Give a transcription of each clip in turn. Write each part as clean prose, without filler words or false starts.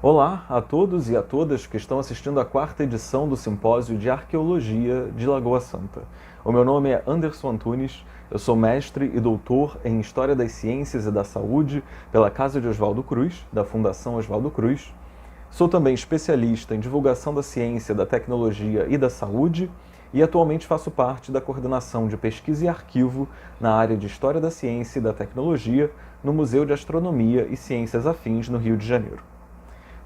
Olá a todos e a todas que estão assistindo à quarta edição do Simpósio de Arqueologia de Lagoa Santa. O meu nome é Anderson Antunes, eu sou mestre e doutor em História das Ciências e da Saúde pela Casa de Oswaldo Cruz, da Fundação Oswaldo Cruz. Sou também especialista em divulgação da ciência, da tecnologia e da saúde e atualmente faço parte da coordenação de pesquisa e arquivo na área de História da Ciência e da Tecnologia no Museu de Astronomia e Ciências Afins, no Rio de Janeiro.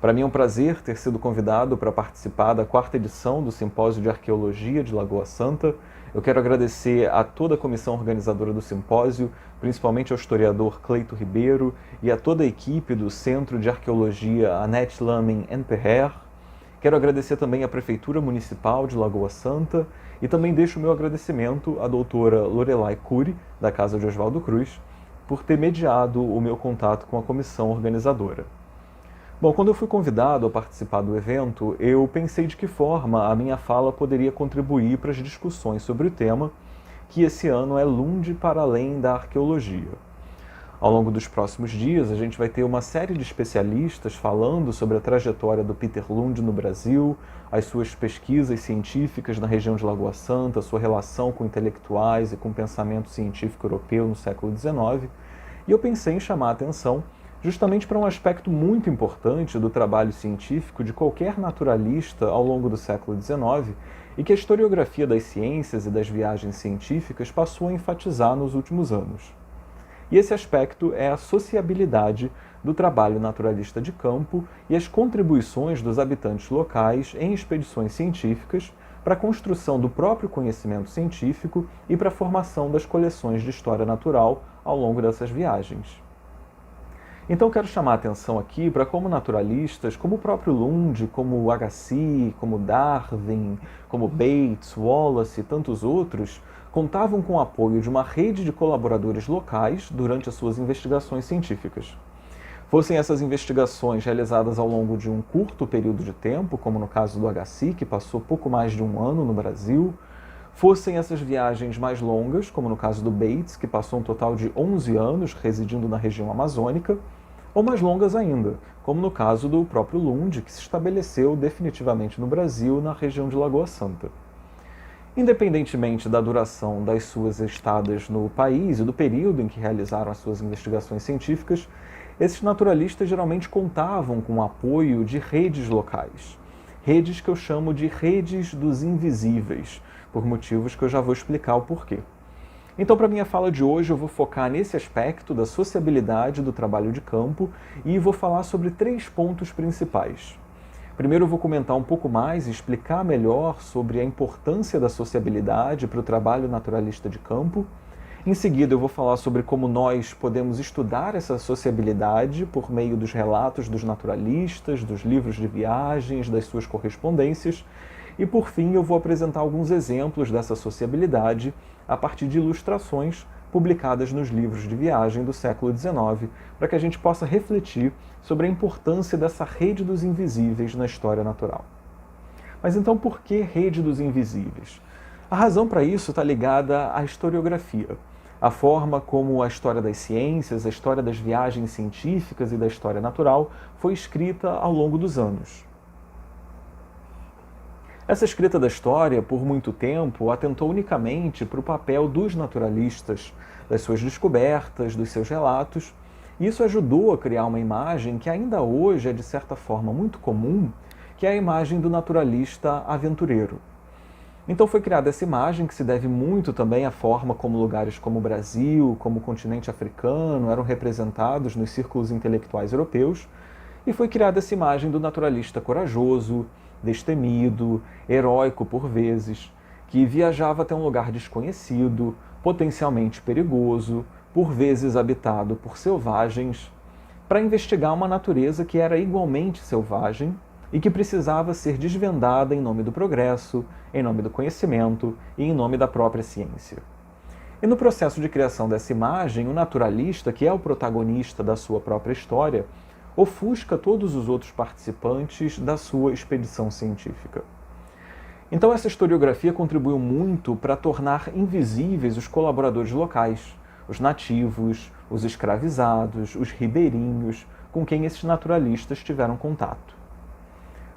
Para mim é um prazer ter sido convidado para participar da quarta edição do Simpósio de Arqueologia de Lagoa Santa. Eu quero agradecer a toda a comissão organizadora do simpósio, principalmente ao historiador Cleito Ribeiro e a toda a equipe do Centro de Arqueologia Annette Lamin Perrer. Quero agradecer também à Prefeitura Municipal de Lagoa Santa e também deixo o meu agradecimento à doutora Lorelai Cury, da Casa de Oswaldo Cruz, por ter mediado o meu contato com a comissão organizadora. Bom, quando eu fui convidado a participar do evento, eu pensei de que forma a minha fala poderia contribuir para as discussões sobre o tema, que esse ano é Lund para além da arqueologia. Ao longo dos próximos dias, a gente vai ter uma série de especialistas falando sobre a trajetória do Peter Lund no Brasil, as suas pesquisas científicas na região de Lagoa Santa, sua relação com intelectuais e com o pensamento científico europeu no século XIX, e eu pensei em chamar a atenção justamente para um aspecto muito importante do trabalho científico de qualquer naturalista ao longo do século XIX e que a historiografia das ciências e das viagens científicas passou a enfatizar nos últimos anos. E esse aspecto é a sociabilidade do trabalho naturalista de campo e as contribuições dos habitantes locais em expedições científicas para a construção do próprio conhecimento científico e para a formação das coleções de história natural ao longo dessas viagens. Então quero chamar a atenção aqui para como naturalistas, como o próprio Lund, como o Agassiz, como Darwin, como Bates, Wallace e tantos outros, contavam com o apoio de uma rede de colaboradores locais durante as suas investigações científicas. Fossem essas investigações realizadas ao longo de um curto período de tempo, como no caso do Agassiz, que passou pouco mais de um ano no Brasil, fossem essas viagens mais longas, como no caso do Bates, que passou um total de 11 anos residindo na região amazônica, ou mais longas ainda, como no caso do próprio Lund, que se estabeleceu definitivamente no Brasil, na região de Lagoa Santa. Independentemente da duração das suas estadas no país e do período em que realizaram as suas investigações científicas, esses naturalistas geralmente contavam com o apoio de redes locais. Redes que eu chamo de redes dos invisíveis, por motivos que eu já vou explicar o porquê. Então, para a minha fala de hoje, eu vou focar nesse aspecto da sociabilidade do trabalho de campo e vou falar sobre 3 pontos principais. Primeiro, eu vou comentar um pouco mais e explicar melhor sobre a importância da sociabilidade para o trabalho naturalista de campo. Em seguida, eu vou falar sobre como nós podemos estudar essa sociabilidade por meio dos relatos dos naturalistas, dos livros de viagens, das suas correspondências. E, por fim, eu vou apresentar alguns exemplos dessa sociabilidade a partir de ilustrações publicadas nos livros de viagem do século XIX, para que a gente possa refletir sobre a importância dessa rede dos invisíveis na história natural. Mas então, por que rede dos invisíveis? A razão para isso está ligada à historiografia, a forma como a história das ciências, a história das viagens científicas e da história natural foi escrita ao longo dos anos. Essa escrita da história, por muito tempo, atentou unicamente para o papel dos naturalistas, das suas descobertas, dos seus relatos, e isso ajudou a criar uma imagem que ainda hoje é, de certa forma, muito comum, que é a imagem do naturalista aventureiro. Então foi criada essa imagem, que se deve muito também à forma como lugares como o Brasil, como o continente africano, eram representados nos círculos intelectuais europeus, e foi criada essa imagem do naturalista corajoso, destemido, heróico por vezes, que viajava até um lugar desconhecido, potencialmente perigoso, por vezes habitado por selvagens, para investigar uma natureza que era igualmente selvagem e que precisava ser desvendada em nome do progresso, em nome do conhecimento e em nome da própria ciência. E no processo de criação dessa imagem, o naturalista, que é o protagonista da sua própria história, ofusca todos os outros participantes da sua expedição científica. Então essa historiografia contribuiu muito para tornar invisíveis os colaboradores locais, os nativos, os escravizados, os ribeirinhos, com quem esses naturalistas tiveram contato.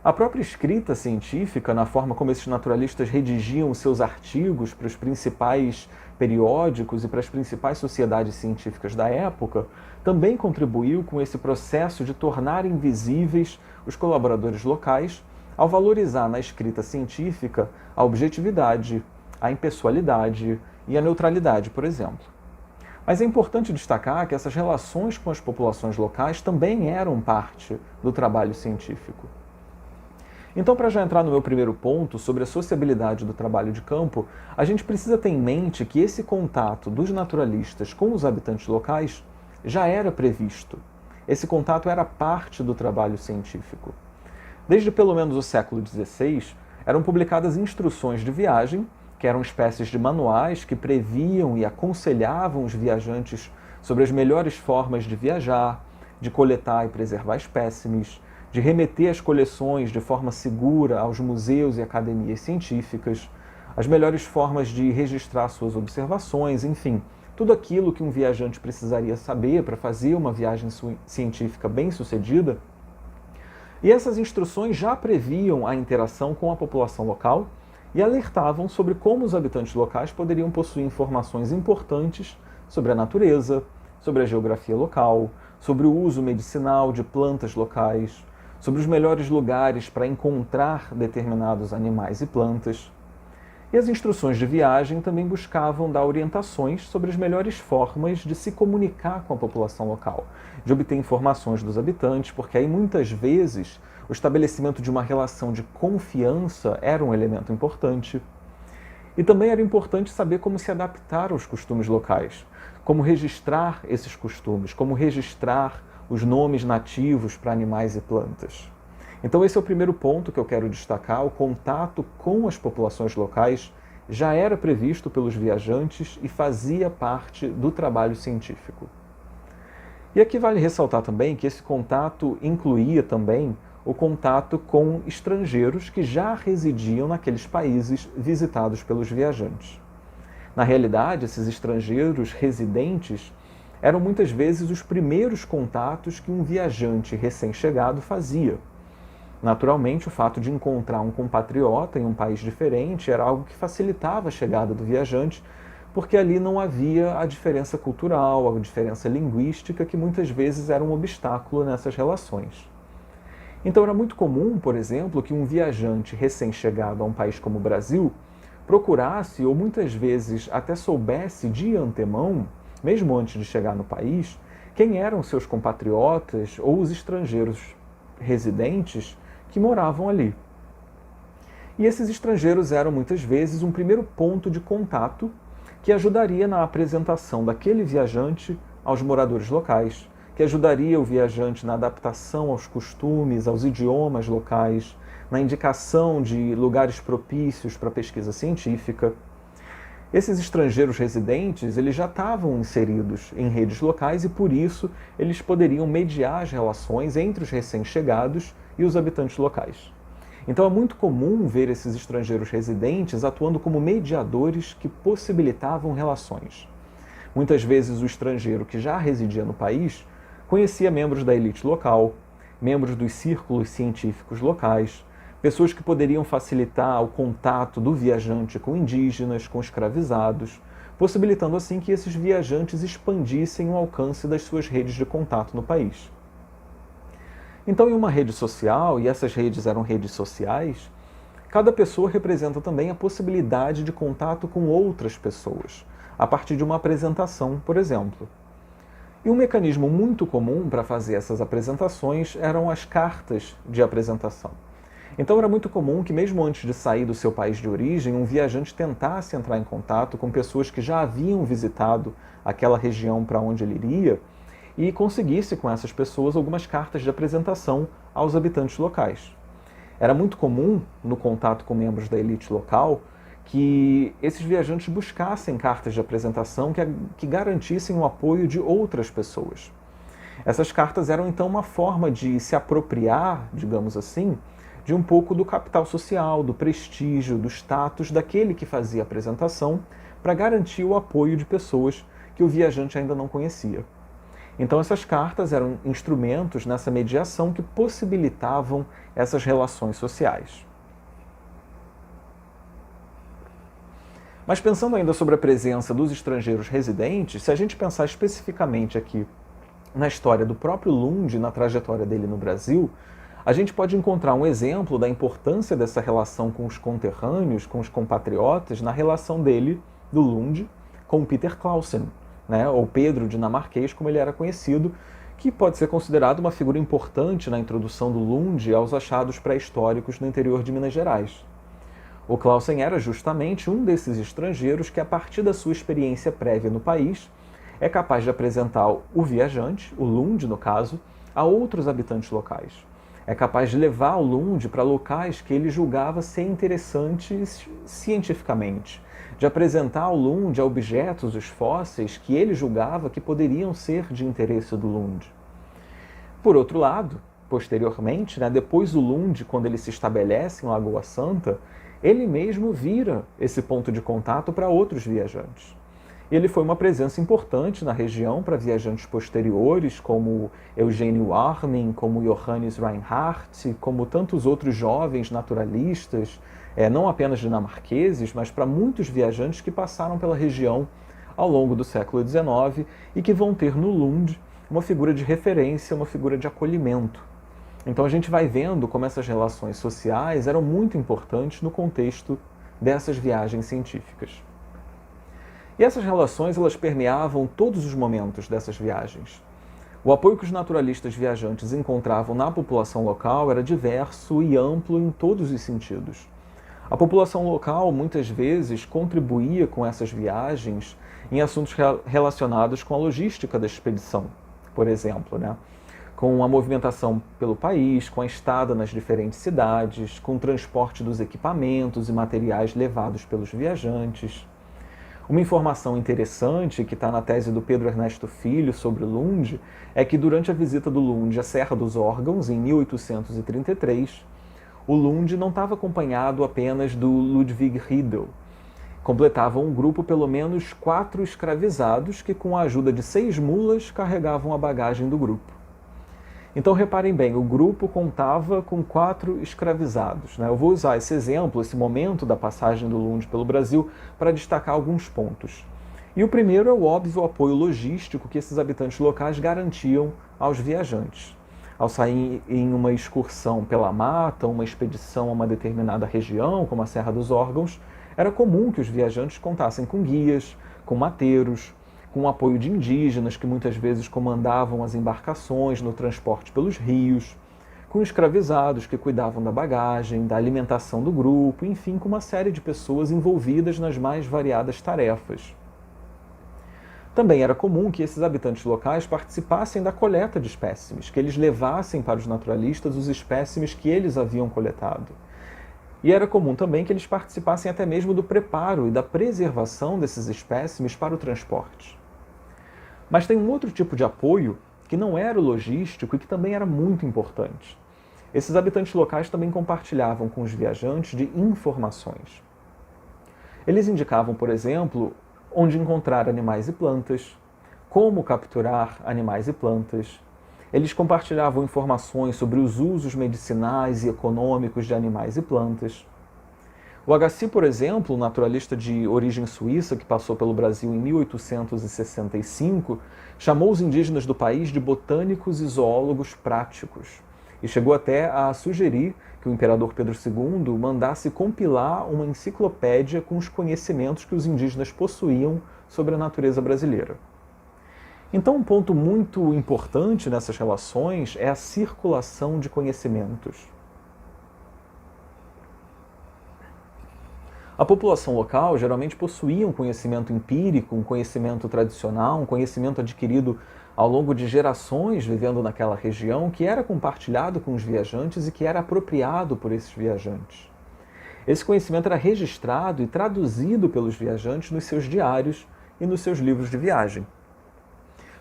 A própria escrita científica, na forma como esses naturalistas redigiam seus artigos para os principais periódicos e para as principais sociedades científicas da época, também contribuiu com esse processo de tornar invisíveis os colaboradores locais ao valorizar na escrita científica a objetividade, a impessoalidade e a neutralidade, por exemplo. Mas é importante destacar que essas relações com as populações locais também eram parte do trabalho científico. Então, para já entrar no meu primeiro ponto sobre a sociabilidade do trabalho de campo, a gente precisa ter em mente que esse contato dos naturalistas com os habitantes locais já era previsto. Esse contato era parte do trabalho científico. Desde pelo menos o século XVI, eram publicadas instruções de viagem, que eram espécies de manuais que previam e aconselhavam os viajantes sobre as melhores formas de viajar, de coletar e preservar espécimes, de remeter as coleções de forma segura aos museus e academias científicas, as melhores formas de registrar suas observações, enfim, tudo aquilo que um viajante precisaria saber para fazer uma viagem científica bem-sucedida. E essas instruções já previam a interação com a população local e alertavam sobre como os habitantes locais poderiam possuir informações importantes sobre a natureza, sobre a geografia local, sobre o uso medicinal de plantas locais, sobre os melhores lugares para encontrar determinados animais e plantas. E as instruções de viagem também buscavam dar orientações sobre as melhores formas de se comunicar com a população local, de obter informações dos habitantes, porque aí muitas vezes o estabelecimento de uma relação de confiança era um elemento importante. E também era importante saber como se adaptar aos costumes locais, como registrar esses costumes, como registrar os nomes nativos para animais e plantas. Então esse é o primeiro ponto que eu quero destacar: o contato com as populações locais já era previsto pelos viajantes e fazia parte do trabalho científico. E aqui vale ressaltar também que esse contato incluía também o contato com estrangeiros que já residiam naqueles países visitados pelos viajantes. Na realidade, esses estrangeiros residentes eram muitas vezes os primeiros contatos que um viajante recém-chegado fazia. Naturalmente, o fato de encontrar um compatriota em um país diferente era algo que facilitava a chegada do viajante, porque ali não havia a diferença cultural, a diferença linguística, que muitas vezes era um obstáculo nessas relações. Então era muito comum, por exemplo, que um viajante recém-chegado a um país como o Brasil procurasse, ou muitas vezes até soubesse de antemão, mesmo antes de chegar no país, quem eram seus compatriotas ou os estrangeiros residentes que moravam ali. E esses estrangeiros eram muitas vezes um primeiro ponto de contato que ajudaria na apresentação daquele viajante aos moradores locais, que ajudaria o viajante na adaptação aos costumes, aos idiomas locais, na indicação de lugares propícios para pesquisa científica. Esses estrangeiros residentes, eles já estavam inseridos em redes locais e, por isso, eles poderiam mediar as relações entre os recém-chegados e os habitantes locais. Então é muito comum ver esses estrangeiros residentes atuando como mediadores que possibilitavam relações. Muitas vezes o estrangeiro que já residia no país conhecia membros da elite local, membros dos círculos científicos locais, pessoas que poderiam facilitar o contato do viajante com indígenas, com escravizados, possibilitando assim que esses viajantes expandissem o alcance das suas redes de contato no país. Então, em uma rede social, e essas redes eram redes sociais, cada pessoa representa também a possibilidade de contato com outras pessoas, a partir de uma apresentação, por exemplo. E um mecanismo muito comum para fazer essas apresentações eram as cartas de apresentação. Então era muito comum que, mesmo antes de sair do seu país de origem, um viajante tentasse entrar em contato com pessoas que já haviam visitado aquela região para onde ele iria e conseguisse com essas pessoas algumas cartas de apresentação aos habitantes locais. Era muito comum, no contato com membros da elite local, que esses viajantes buscassem cartas de apresentação que garantissem o apoio de outras pessoas. Essas cartas eram então uma forma de se apropriar, digamos assim, de um pouco do capital social, do prestígio, do status daquele que fazia a apresentação, para garantir o apoio de pessoas que o viajante ainda não conhecia. Então essas cartas eram instrumentos nessa mediação que possibilitavam essas relações sociais. Mas pensando ainda sobre a presença dos estrangeiros residentes, se a gente pensar especificamente aqui na história do próprio Lund, na trajetória dele no Brasil, a gente pode encontrar um exemplo da importância dessa relação com os conterrâneos, com os compatriotas, na relação dele, do Lund, com Peter Clausen, né, ou Pedro dinamarquês, como ele era conhecido, que pode ser considerado uma figura importante na introdução do Lund aos achados pré-históricos no interior de Minas Gerais. O Clausen era justamente um desses estrangeiros que, a partir da sua experiência prévia no país, é capaz de apresentar o viajante, o Lund no caso, a outros habitantes locais. É capaz de levar o Lund para locais que ele julgava ser interessantes cientificamente, de apresentar ao Lund a objetos, os fósseis, que ele julgava que poderiam ser de interesse do Lund. Por outro lado, posteriormente, depois do Lund, quando ele se estabelece em Lagoa Santa, ele mesmo vira esse ponto de contato para outros viajantes. Ele foi uma presença importante na região para viajantes posteriores, como Eugênio Armin, como Johannes Reinhardt, como tantos outros jovens naturalistas, não apenas dinamarqueses, mas para muitos viajantes que passaram pela região ao longo do século XIX e que vão ter no Lund uma figura de referência, uma figura de acolhimento. Então a gente vai vendo como essas relações sociais eram muito importantes no contexto dessas viagens científicas. E essas relações elas permeavam todos os momentos dessas viagens. O apoio que os naturalistas viajantes encontravam na população local era diverso e amplo em todos os sentidos. A população local muitas vezes contribuía com essas viagens em assuntos relacionados com a logística da expedição, por exemplo, com a movimentação pelo país, com a estada nas diferentes cidades, com o transporte dos equipamentos e materiais levados pelos viajantes. Uma informação interessante que está na tese do Pedro Ernesto Filho sobre Lund é que durante a visita do Lund à Serra dos Órgãos, em 1833, o Lund não estava acompanhado apenas do Ludwig Riedel. Completavam um grupo pelo menos 4 escravizados que, com a ajuda de 6 mulas, carregavam a bagagem do grupo. Então, reparem bem, o grupo contava com 4 escravizados. Eu vou usar esse exemplo, esse momento da passagem do Lund pelo Brasil, para destacar alguns pontos. E o primeiro é o óbvio apoio logístico que esses habitantes locais garantiam aos viajantes. Ao sair em uma excursão pela mata, uma expedição a uma determinada região, como a Serra dos Órgãos, era comum que os viajantes contassem com guias, com mateiros, com o apoio de indígenas que muitas vezes comandavam as embarcações no transporte pelos rios, com escravizados que cuidavam da bagagem, da alimentação do grupo, enfim, com uma série de pessoas envolvidas nas mais variadas tarefas. Também era comum que esses habitantes locais participassem da coleta de espécimes, que eles levassem para os naturalistas os espécimes que eles haviam coletado. E era comum também que eles participassem até mesmo do preparo e da preservação desses espécimes para o transporte. Mas tem um outro tipo de apoio que não era o logístico e que também era muito importante. Esses habitantes locais também compartilhavam com os viajantes de informações. Eles indicavam, por exemplo, onde encontrar animais e plantas, como capturar animais e plantas. Eles compartilhavam informações sobre os usos medicinais e econômicos de animais e plantas. O Agassiz, por exemplo, um naturalista de origem suíça que passou pelo Brasil em 1865, chamou os indígenas do país de botânicos e zoólogos práticos e chegou até a sugerir que o imperador Pedro II mandasse compilar uma enciclopédia com os conhecimentos que os indígenas possuíam sobre a natureza brasileira. Então, um ponto muito importante nessas relações é a circulação de conhecimentos. A população local geralmente possuía um conhecimento empírico, um conhecimento tradicional, um conhecimento adquirido ao longo de gerações vivendo naquela região, que era compartilhado com os viajantes e que era apropriado por esses viajantes. Esse conhecimento era registrado e traduzido pelos viajantes nos seus diários e nos seus livros de viagem.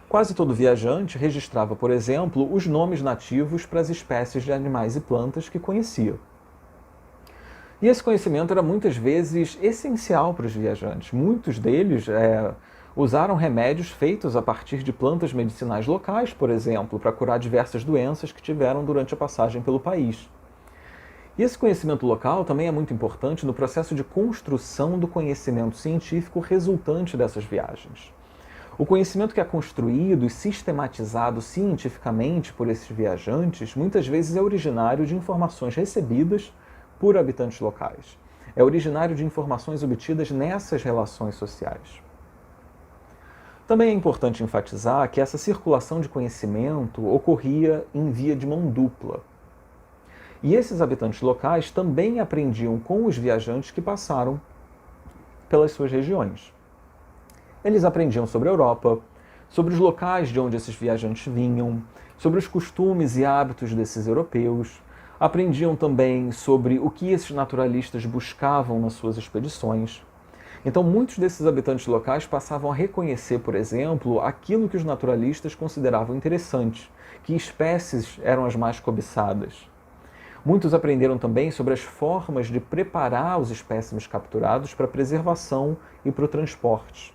Quase todo viajante registrava, por exemplo, os nomes nativos para as espécies de animais e plantas que conhecia. E esse conhecimento era muitas vezes essencial para os viajantes. Muitos deles Usaram remédios feitos a partir de plantas medicinais locais, por exemplo, para curar diversas doenças que tiveram durante a passagem pelo país. E esse conhecimento local também é muito importante no processo de construção do conhecimento científico resultante dessas viagens. O conhecimento que é construído e sistematizado cientificamente por esses viajantes muitas vezes é originário de informações recebidas por habitantes locais. É originário de informações obtidas nessas relações sociais. Também é importante enfatizar que essa circulação de conhecimento ocorria em via de mão dupla. E esses habitantes locais também aprendiam com os viajantes que passaram pelas suas regiões. Eles aprendiam sobre a Europa, sobre os locais de onde esses viajantes vinham, sobre os costumes e hábitos desses europeus, aprendiam também sobre o que esses naturalistas buscavam nas suas expedições. Então, muitos desses habitantes locais passavam a reconhecer, por exemplo, aquilo que os naturalistas consideravam interessante, que espécies eram as mais cobiçadas. Muitos aprenderam também sobre as formas de preparar os espécimes capturados para a preservação e para o transporte.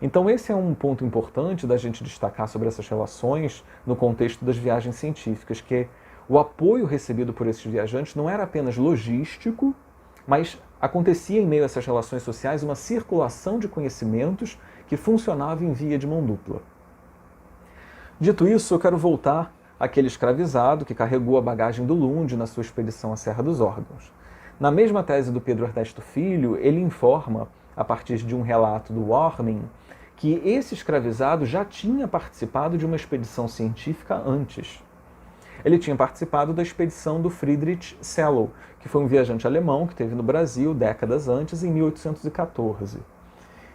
Então, esse é um ponto importante da gente destacar sobre essas relações no contexto das viagens científicas, que o apoio recebido por esses viajantes não era apenas logístico, mas acontecia em meio a essas relações sociais uma circulação de conhecimentos que funcionava em via de mão dupla. Dito isso, eu quero voltar àquele escravizado que carregou a bagagem do Lund na sua expedição à Serra dos Órgãos. Na mesma tese do Pedro Ernesto Filho, ele informa, a partir de um relato do Warming, que esse escravizado já tinha participado de uma expedição científica antes. Ele tinha participado da expedição do Friedrich Sellow, que foi um viajante alemão que esteve no Brasil décadas antes, em 1814.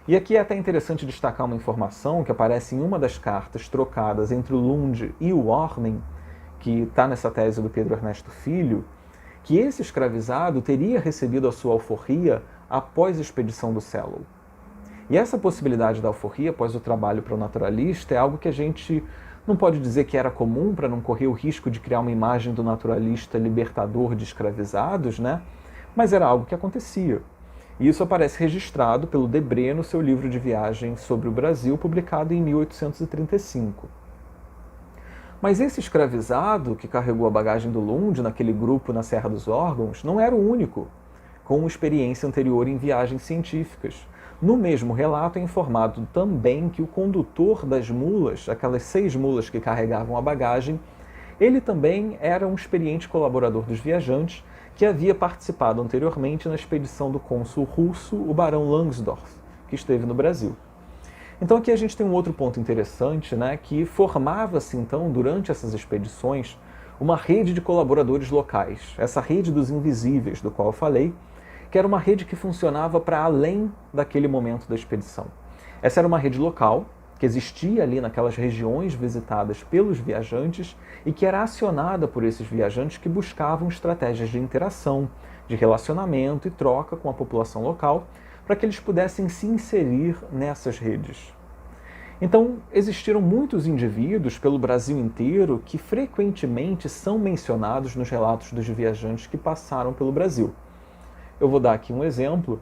E aqui é até interessante destacar uma informação que aparece em uma das cartas trocadas entre o Lund e o Warming, que está nessa tese do Pedro Ernesto Filho, que esse escravizado teria recebido a sua alforria após a expedição do Sellow. E essa possibilidade da alforria após o trabalho para o naturalista é algo que a gente não pode dizer que era comum para não correr o risco de criar uma imagem do naturalista libertador de escravizados, né? Mas era algo que acontecia. E isso aparece registrado pelo Debré no seu livro de viagem sobre o Brasil, publicado em 1835. Mas esse escravizado que carregou a bagagem do Lund naquele grupo na Serra dos Órgãos não era o único com experiência anterior em viagens científicas. No mesmo relato é informado também que o condutor das mulas, aquelas 6 mulas que carregavam a bagagem, ele também era um experiente colaborador dos viajantes que havia participado anteriormente na expedição do cônsul russo, o barão Langsdorff, que esteve no Brasil. Então aqui a gente tem um outro ponto interessante, né, que formava-se então, durante essas expedições, uma rede de colaboradores locais, essa rede dos invisíveis, do qual eu falei, que era uma rede que funcionava para além daquele momento da expedição. Essa era uma rede local, que existia ali naquelas regiões visitadas pelos viajantes e que era acionada por esses viajantes que buscavam estratégias de interação, de relacionamento e troca com a população local, para que eles pudessem se inserir nessas redes. Então, existiram muitos indivíduos pelo Brasil inteiro que frequentemente são mencionados nos relatos dos viajantes que passaram pelo Brasil. Eu vou dar aqui um exemplo,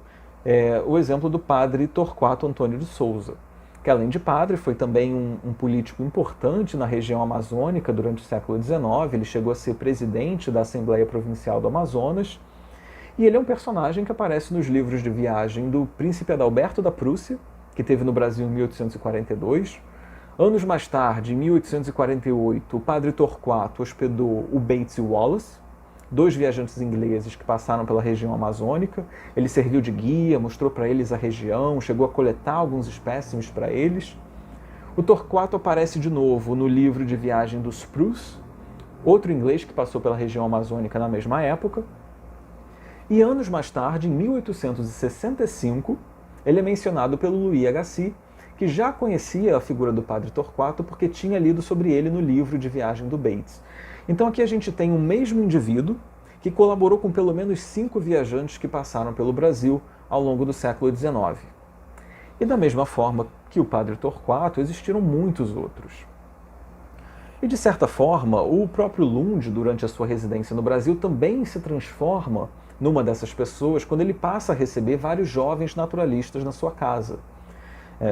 o exemplo do padre Torquato Antônio de Souza, que além de padre foi também um político importante na região amazônica durante o século XIX, ele chegou a ser presidente da Assembleia Provincial do Amazonas, e ele é um personagem que aparece nos livros de viagem do príncipe Adalberto da Prússia, que esteve no Brasil em 1842. Anos mais tarde, em 1848, o padre Torquato hospedou o Bates e Wallace, 2 viajantes ingleses que passaram pela região amazônica. Ele serviu de guia, mostrou para eles a região, chegou a coletar alguns espécimes para eles. O Torquato aparece de novo no livro de viagem do Spruce, outro inglês que passou pela região amazônica na mesma época. E anos mais tarde, em 1865, ele é mencionado pelo Louis Agassiz, que já conhecia a figura do padre Torquato porque tinha lido sobre ele no livro de viagem do Bates. Então aqui a gente tem o mesmo indivíduo que colaborou com pelo menos 5 viajantes que passaram pelo Brasil ao longo do século XIX. E da mesma forma que o padre Torquato, existiram muitos outros. E de certa forma, o próprio Lund, durante a sua residência no Brasil, também se transforma numa dessas pessoas quando ele passa a receber vários jovens naturalistas na sua casa.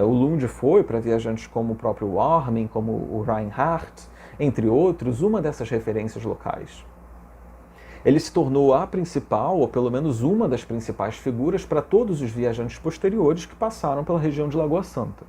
O Lund foi, para viajantes como o próprio Warming, como o Reinhardt, entre outros, uma dessas referências locais. Ele se tornou a principal, ou pelo menos uma das principais figuras para todos os viajantes posteriores que passaram pela região de Lagoa Santa.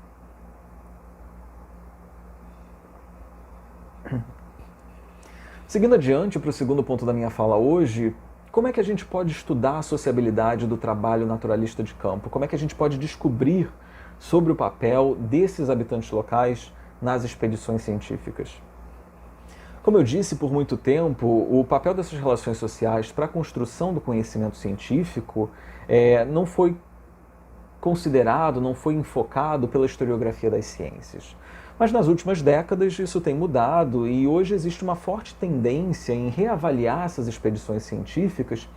Seguindo adiante para o segundo ponto da minha fala hoje, como é que a gente pode estudar a sociabilidade do trabalho naturalista de campo? Como é que a gente pode descobrir sobre o papel desses habitantes locais nas expedições científicas? Como eu disse, por muito tempo, o papel dessas relações sociais para a construção do conhecimento científico não foi considerado, não foi enfocado pela historiografia das ciências. Mas nas últimas décadas isso tem mudado e hoje existe uma forte tendência em reavaliar essas expedições científicas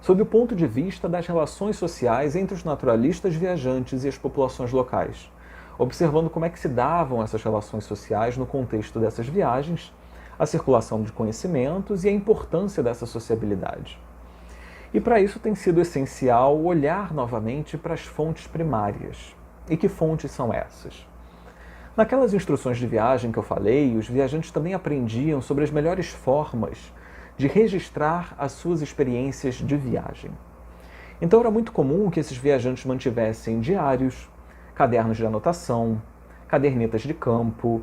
sob o ponto de vista das relações sociais entre os naturalistas viajantes e as populações locais, observando como é que se davam essas relações sociais no contexto dessas viagens, a circulação de conhecimentos e a importância dessa sociabilidade. E para isso tem sido essencial olhar novamente para as fontes primárias. E que fontes são essas? Naquelas instruções de viagem que eu falei, os viajantes também aprendiam sobre as melhores formas de registrar as suas experiências de viagem. Então era muito comum que esses viajantes mantivessem diários, cadernos de anotação, cadernetas de campo,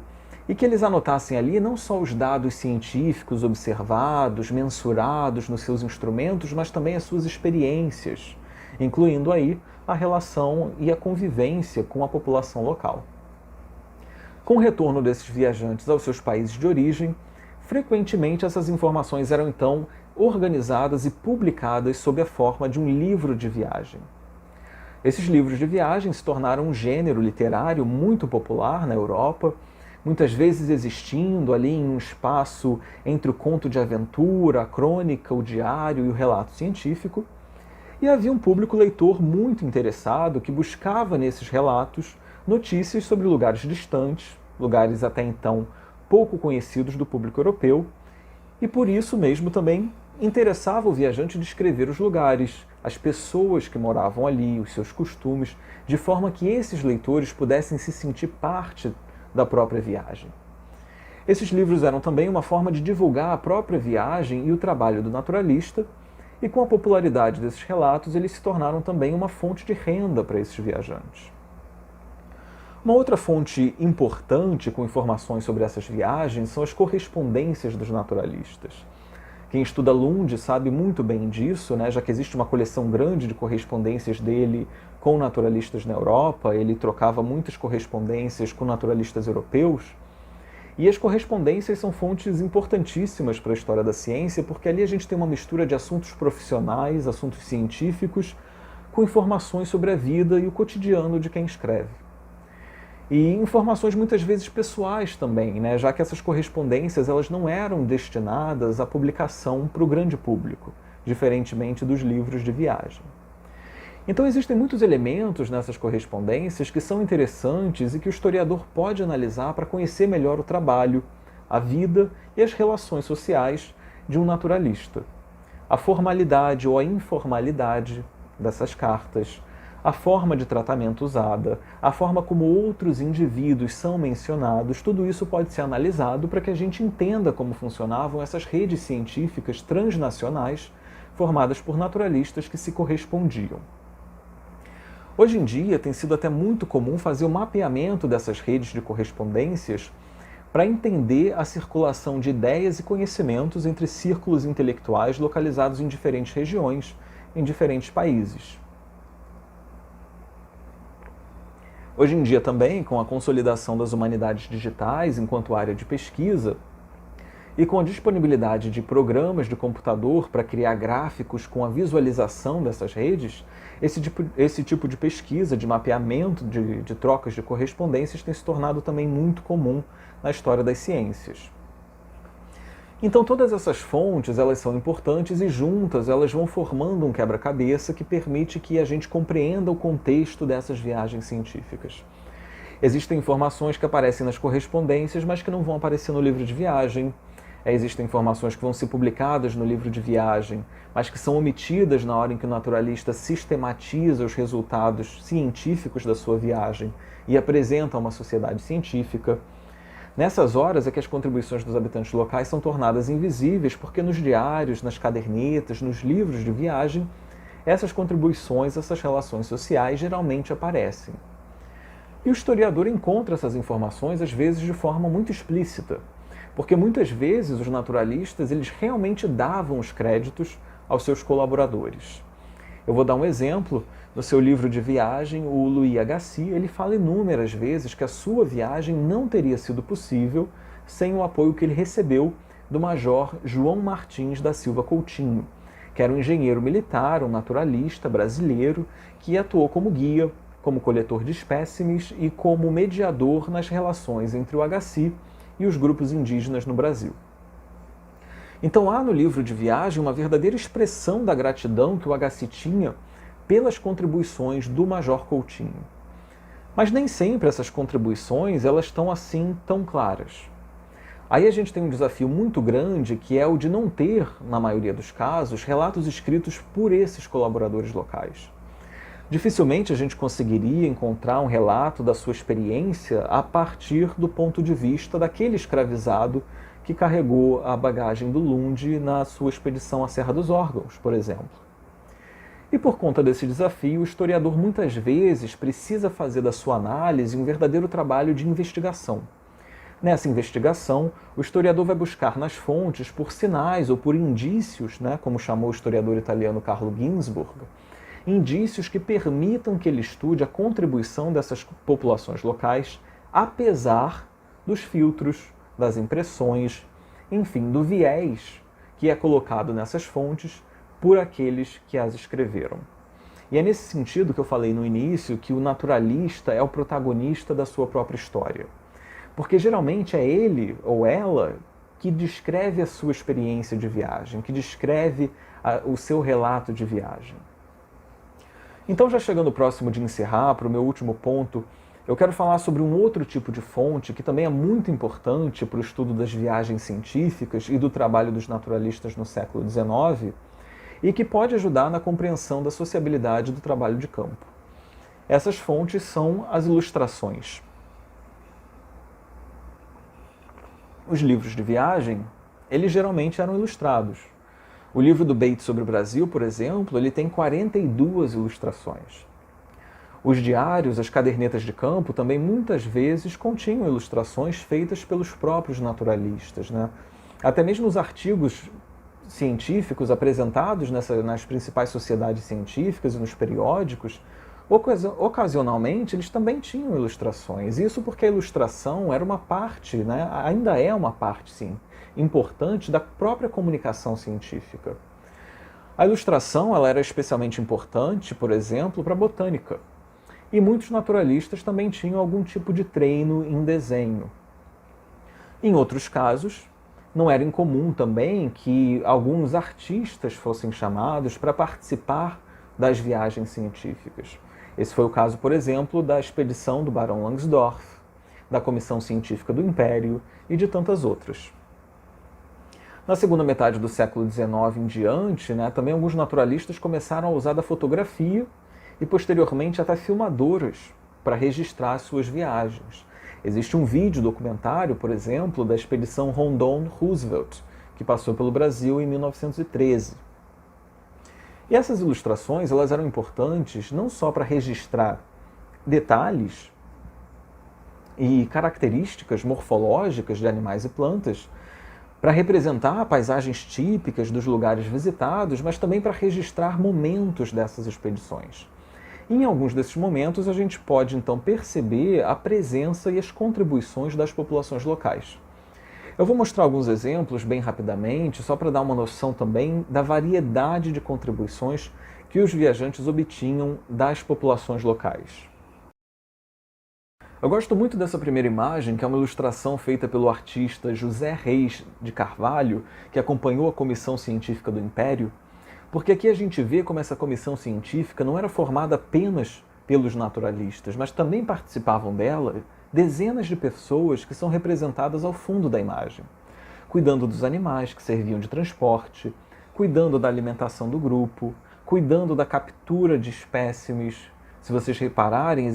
e que eles anotassem ali não só os dados científicos observados, mensurados nos seus instrumentos, mas também as suas experiências, incluindo aí a relação e a convivência com a população local. Com o retorno desses viajantes aos seus países de origem, frequentemente essas informações eram então organizadas e publicadas sob a forma de um livro de viagem. Esses livros de viagem se tornaram um gênero literário muito popular na Europa, muitas vezes existindo ali em um espaço entre o conto de aventura, a crônica, o diário e o relato científico, e havia um público leitor muito interessado que buscava nesses relatos notícias sobre lugares distantes, lugares até então pouco conhecidos do público europeu, e por isso mesmo também interessava o viajante descrever os lugares, as pessoas que moravam ali, os seus costumes, de forma que esses leitores pudessem se sentir parte da própria viagem. Esses livros eram também uma forma de divulgar a própria viagem e o trabalho do naturalista, e com a popularidade desses relatos, eles se tornaram também uma fonte de renda para esses viajantes. Uma outra fonte importante com informações sobre essas viagens são as correspondências dos naturalistas. Quem estuda Lund sabe muito bem disso, né, já que existe uma coleção grande de correspondências dele com naturalistas na Europa, ele trocava muitas correspondências com naturalistas europeus, e as correspondências são fontes importantíssimas para a história da ciência, porque ali a gente tem uma mistura de assuntos profissionais, assuntos científicos, com informações sobre a vida e o cotidiano de quem escreve. E informações muitas vezes pessoais também, né? Já que essas correspondências elas não eram destinadas à publicação para o grande público, diferentemente dos livros de viagem. Então existem muitos elementos nessas correspondências que são interessantes e que o historiador pode analisar para conhecer melhor o trabalho, a vida e as relações sociais de um naturalista. A formalidade ou a informalidade dessas cartas, a forma de tratamento usada, a forma como outros indivíduos são mencionados, tudo isso pode ser analisado para que a gente entenda como funcionavam essas redes científicas transnacionais formadas por naturalistas que se correspondiam. Hoje em dia tem sido até muito comum fazer o mapeamento dessas redes de correspondências para entender a circulação de ideias e conhecimentos entre círculos intelectuais localizados em diferentes regiões, em diferentes países. Hoje em dia também, com a consolidação das humanidades digitais enquanto área de pesquisa, e com a disponibilidade de programas de computador para criar gráficos com a visualização dessas redes, esse tipo de pesquisa, de mapeamento de trocas de correspondências tem se tornado também muito comum na história das ciências. Então todas essas fontes elas são importantes e juntas elas vão formando um quebra-cabeça que permite que a gente compreenda o contexto dessas viagens científicas. Existem informações que aparecem nas correspondências, mas que não vão aparecer no livro de viagem. Existem informações que vão ser publicadas no livro de viagem, mas que são omitidas na hora em que o naturalista sistematiza os resultados científicos da sua viagem e apresenta a uma sociedade científica. Nessas horas é que as contribuições dos habitantes locais são tornadas invisíveis, porque nos diários, nas cadernetas, nos livros de viagem, essas contribuições, essas relações sociais geralmente aparecem. E o historiador encontra essas informações, às vezes, de forma muito explícita, porque muitas vezes os naturalistas eles realmente davam os créditos aos seus colaboradores. Eu vou dar um exemplo. No seu livro de viagem, o Louis Agassiz, ele fala inúmeras vezes que a sua viagem não teria sido possível sem o apoio que ele recebeu do major João Martins da Silva Coutinho, que era um engenheiro militar, um naturalista brasileiro, que atuou como guia, como coletor de espécimes e como mediador nas relações entre o Agassiz e os grupos indígenas no Brasil. Então há no livro de viagem uma verdadeira expressão da gratidão que o Agassiz tinha pelas contribuições do Major Coutinho. Mas nem sempre essas contribuições elas estão assim tão claras. Aí a gente tem um desafio muito grande, que é o de não ter, na maioria dos casos, relatos escritos por esses colaboradores locais. Dificilmente a gente conseguiria encontrar um relato da sua experiência a partir do ponto de vista daquele escravizado que carregou a bagagem do Lund na sua expedição à Serra dos Órgãos, por exemplo. E por conta desse desafio, o historiador muitas vezes precisa fazer da sua análise um verdadeiro trabalho de investigação. Nessa investigação, o historiador vai buscar nas fontes por sinais ou por indícios, como chamou o historiador italiano Carlo Ginzburg, indícios que permitam que ele estude a contribuição dessas populações locais, apesar dos filtros, das impressões, enfim, do viés que é colocado nessas fontes por aqueles que as escreveram. E é nesse sentido que eu falei no início que o naturalista é o protagonista da sua própria história. Porque geralmente é ele ou ela que descreve a sua experiência de viagem, que descreve o seu relato de viagem. Então, já chegando próximo de encerrar, para o meu último ponto, eu quero falar sobre um outro tipo de fonte que também é muito importante para o estudo das viagens científicas e do trabalho dos naturalistas no século XIX, e que pode ajudar na compreensão da sociabilidade do trabalho de campo. Essas fontes são as ilustrações. Os livros de viagem, eles geralmente eram ilustrados. O livro do Bates sobre o Brasil, por exemplo, ele tem 42 ilustrações. Os diários, as cadernetas de campo, também muitas vezes continham ilustrações feitas pelos próprios naturalistas, Até mesmo os artigos científicos apresentados nas principais sociedades científicas e nos periódicos, ocasionalmente eles também tinham ilustrações. Isso porque a ilustração era uma parte, ainda é uma parte, sim, importante da própria comunicação científica. A ilustração ela era especialmente importante, por exemplo, para a botânica. E muitos naturalistas também tinham algum tipo de treino em desenho. Em outros casos, não era incomum também que alguns artistas fossem chamados para participar das viagens científicas. Esse foi o caso, por exemplo, da expedição do Barão Langsdorff, da Comissão Científica do Império e de tantas outras. Na segunda metade do século XIX em diante, também alguns naturalistas começaram a usar da fotografia e, posteriormente, até filmadoras para registrar as suas viagens. Existe um vídeo documentário, por exemplo, da expedição Rondon-Roosevelt, que passou pelo Brasil em 1913. E essas ilustrações elas eram importantes não só para registrar detalhes e características morfológicas de animais e plantas, para representar paisagens típicas dos lugares visitados, mas também para registrar momentos dessas expedições. Em alguns desses momentos, a gente pode, então, perceber a presença e as contribuições das populações locais. Eu vou mostrar alguns exemplos bem rapidamente, só para dar uma noção também da variedade de contribuições que os viajantes obtinham das populações locais. Eu gosto muito dessa primeira imagem, que é uma ilustração feita pelo artista José Reis de Carvalho, que acompanhou a Comissão Científica do Império, porque aqui a gente vê como essa comissão científica não era formada apenas pelos naturalistas, mas também participavam dela dezenas de pessoas que são representadas ao fundo da imagem. cuidando dos animais que serviam de transporte, cuidando da alimentação do grupo, cuidando da captura de espécimes. Se vocês repararem,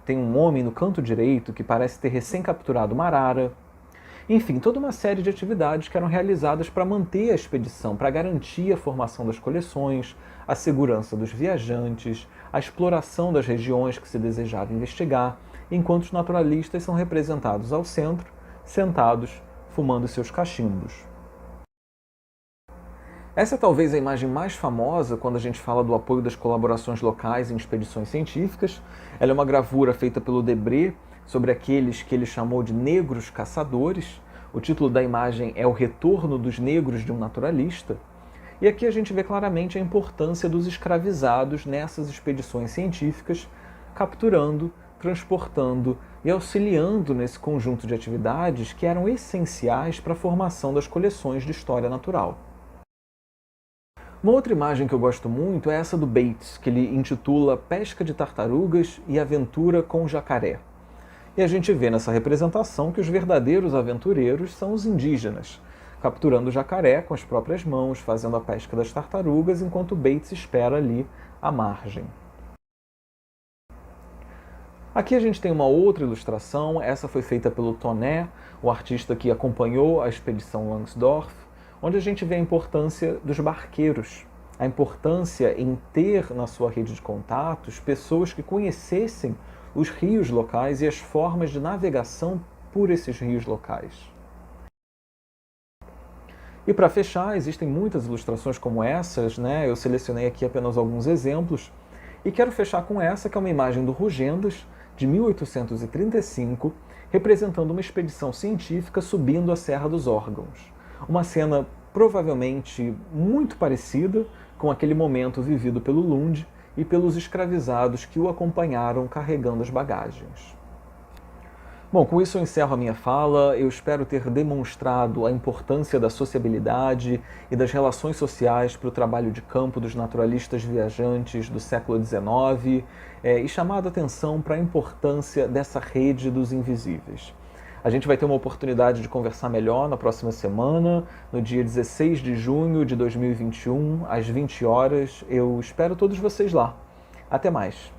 tem um homem no canto direito que parece ter recém-capturado uma arara. Enfim, toda uma série de atividades que eram realizadas para manter a expedição, para garantir a formação das coleções, a segurança dos viajantes, a exploração das regiões que se desejava investigar, enquanto os naturalistas são representados ao centro, sentados, fumando seus cachimbos. Essa é talvez a imagem mais famosa quando a gente fala do apoio das colaborações locais em expedições científicas. Ela é uma gravura feita pelo Debré sobre aqueles que ele chamou de negros caçadores. O título da imagem é O Retorno dos Negros de um Naturalista. E aqui a gente vê claramente a importância dos escravizados nessas expedições científicas, capturando, transportando e auxiliando nesse conjunto de atividades que eram essenciais para a formação das coleções de história natural. Uma outra imagem que eu gosto muito é essa do Bates, que ele intitula Pesca de Tartarugas e Aventura com o Jacaré. E a gente vê nessa representação que os verdadeiros aventureiros são os indígenas, capturando o jacaré com as próprias mãos, fazendo a pesca das tartarugas, enquanto Bates espera ali à margem. Aqui a gente tem uma outra ilustração, essa foi feita pelo Toné, o artista que acompanhou a expedição Langsdorff, onde a gente vê a importância dos barqueiros, a importância em ter na sua rede de contatos pessoas que conhecessem os rios locais e as formas de navegação por esses rios locais. E para fechar, existem muitas ilustrações como essas, né? Eu selecionei aqui apenas alguns exemplos, e quero fechar com essa, que é uma imagem do Rugendas, de 1835, representando uma expedição científica subindo a Serra dos Órgãos. Uma cena provavelmente muito parecida com aquele momento vivido pelo Lund e pelos escravizados que o acompanharam carregando as bagagens. Bom, com isso eu encerro a minha fala. Eu espero ter demonstrado a importância da sociabilidade e das relações sociais para o trabalho de campo dos naturalistas viajantes do século XIX e chamado a atenção para a importância dessa rede dos invisíveis. A gente vai ter uma oportunidade de conversar melhor na próxima semana, no dia 16 de junho de 2021, às 20 horas. Eu espero todos vocês lá. Até mais!